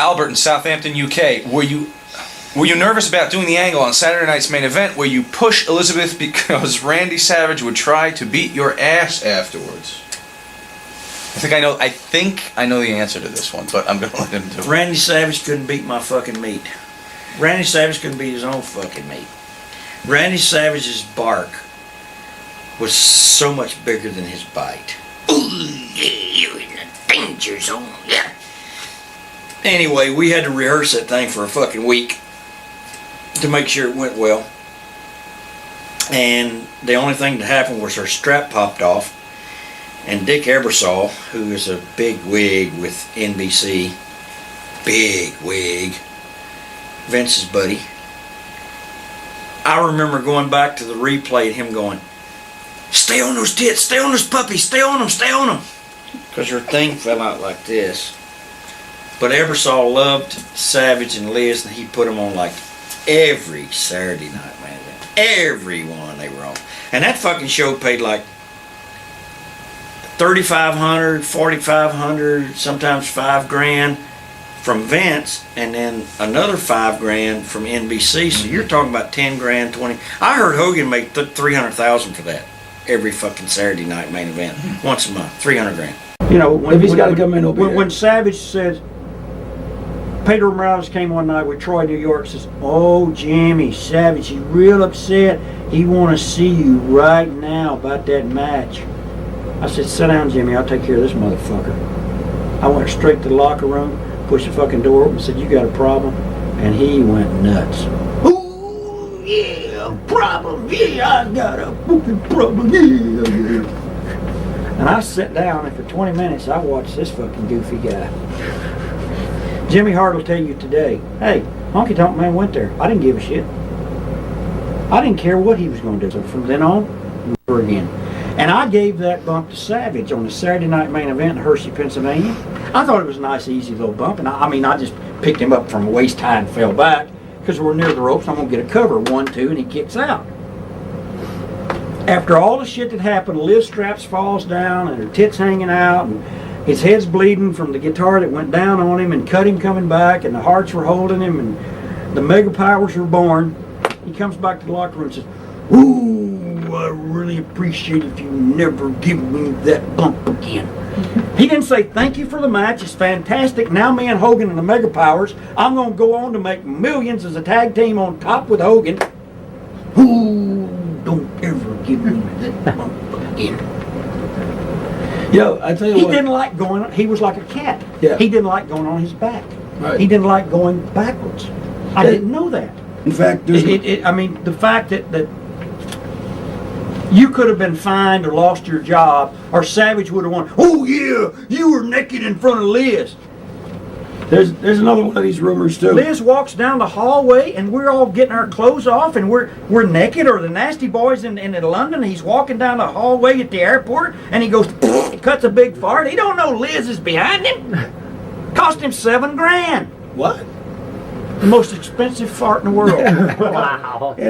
Albert in Southampton, UK. Were you nervous about doing the angle on Saturday night's main event where you push Elizabeth because Randy Savage would try to beat your ass afterwards? I think I know the answer to this one, but I'm gonna let him do it. Randy Savage couldn't beat my fucking meat. Randy Savage couldn't beat his own fucking meat. Randy Savage's bark was so much bigger than his bite. Ooh, yeah, you're in the danger zone, yeah. Anyway, we had to rehearse that thing for a fucking week to make sure it went well. And the only thing that happened was her strap popped off. And Dick Ebersol, who is a big wig with NBC, big wig, Vince's buddy, I remember going back to the replay and him going, "Stay on those tits, stay on those puppies, stay on them, stay on them." Because her thing fell out like this. But Ebersol loved Savage and Liz, and he put them on like every Saturday night, man. Every one they were on. And that fucking show paid like $3,500, $4,500, sometimes $5,000 from Vince, and then another $5,000 from NBC. So you're talking about $10,000, $20,000. I heard Hogan make $300,000 for that every fucking Saturday night main event, once a month, $300,000. You know, if he's got to come in, when Savage says, Pedro Morales came one night with Troy, New York, says, "Oh, Jimmy, Savage, he's real upset. He want to see you right now about that match." I said, "Sit down, Jimmy. I'll take care of this motherfucker." I went straight to the locker room, pushed the fucking door open, said, "You got a problem?" And he went nuts. "Ooh, yeah, problem. Yeah, I got a fucking problem. Yeah." And I sat down, and for 20 minutes, I watched this fucking goofy guy. Jimmy Hart will tell you today, "Hey, Honky Tonk Man went there. I didn't give a shit. I didn't care what he was going to do." So from then on, never again. And I gave that bump to Savage on the Saturday night main event in Hershey, Pennsylvania. I thought it was a nice, easy little bump. And I just picked him up from waist high and fell back because we're near the ropes. I'm going to get a cover, 1, 2, and he kicks out. After all the shit that happened, Liz Straps falls down and her tits hanging out, and his head's bleeding from the guitar that went down on him and cut him coming back, and the Hearts were holding him, and the Mega Powers were born. He comes back to the locker room and says, "Ooh, I really appreciate if you never give me that bump again." He didn't say, "Thank you for the match, it's fantastic. Now me and Hogan and the Mega Powers, I'm going to go on to make millions as a tag team on top with Hogan. Ooh, don't ever give me that bump again." Yo, I tell you He what. didn't like going, he was like a cat. Yeah. He didn't like going on his back. Right. He didn't like going backwards. I didn't know that. In fact, there's I mean, the fact that you could have been fined or lost your job, or Savage would have won. "Oh yeah, you were naked in front of Liz." there's another one of these rumors too. Liz walks down the hallway and we're all getting our clothes off and we're naked, or the Nasty Boys in London. He's walking down the hallway at the airport and he goes, cuts a big fart. He don't know Liz is behind him. Cost him $7,000. What? The most expensive fart in the world. Wow. Yeah,